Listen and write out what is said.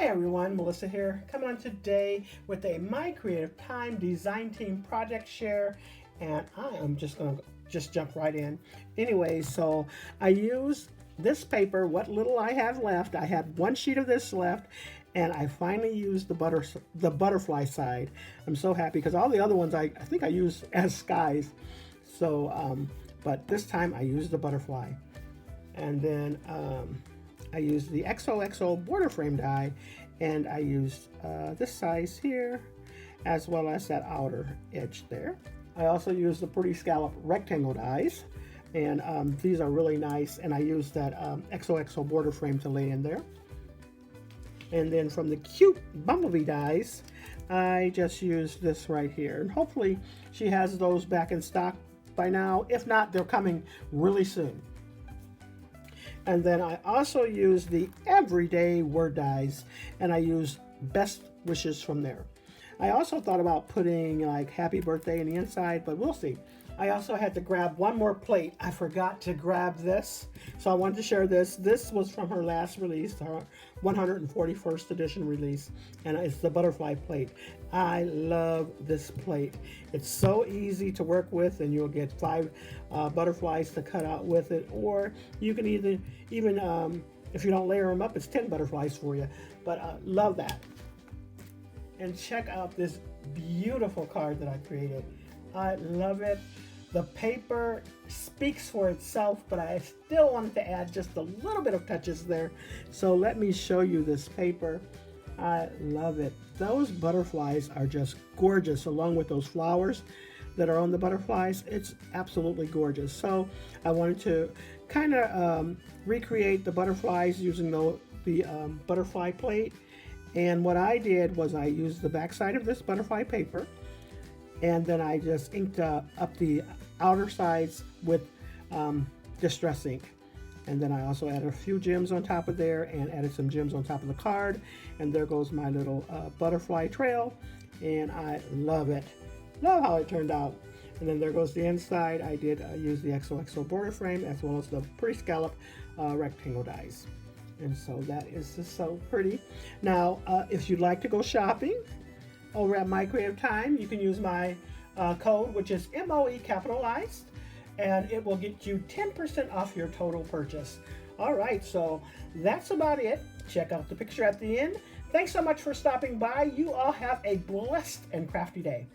Hi everyone, Melissa here, coming on today with a My Creative Time Design Team project share, and I am just gonna jump right in. Anyway, so I used this paper, what little I have left. I had one sheet of this left, and I finally used the butterfly side. I'm so happy because all the other ones I think I used as skies. So, but this time I used the butterfly, and then I used the XOXO border frame die, and I used this size here as well as that outer edge there. I also used the pretty scallop rectangle dies, and these are really nice, and I used that XOXO border frame to lay in there. And then from the cute bumblebee dies, I just used this right here, and hopefully she has those back in stock by now. If not, they're coming really soon. And then I also use the everyday word dies, and I use best wishes from there. I also thought about putting like happy birthday in the inside, but we'll see. I also had to grab one more plate. I forgot to grab this, so I wanted to share this. This was from her last release, her 141st edition release, and it's the butterfly plate. I love this plate. It's so easy to work with, and you'll get 5 butterflies to cut out with it, or you can even if you don't layer them up, it's 10 butterflies for you. But love that. And check out this beautiful card that I created. I love it. The paper speaks for itself, but I still wanted to add just a little bit of touches there. So let me show you this paper. I love it. Those butterflies are just gorgeous, along with those flowers that are on the butterflies. It's absolutely gorgeous. So I wanted to kind of recreate the butterflies using the butterfly plate. And what I did was I used the backside of this butterfly paper, and then I just inked up the outer sides with Distress ink. And then I also added a few gems on top of there and added some gems on top of the card. And there goes my little butterfly trail, and I love it. Love how it turned out. And then there goes the inside. I did use the XOXO border frame as well as the pretty scallop rectangle dies. And so that is just so pretty. Now, if you'd like to go shopping over at My Creative Time, you can use my code, which is MOE capitalized, and it will get you 10% off your total purchase. All right, so that's about it. Check out the picture at the end. Thanks so much for stopping by. You all have a blessed and crafty day.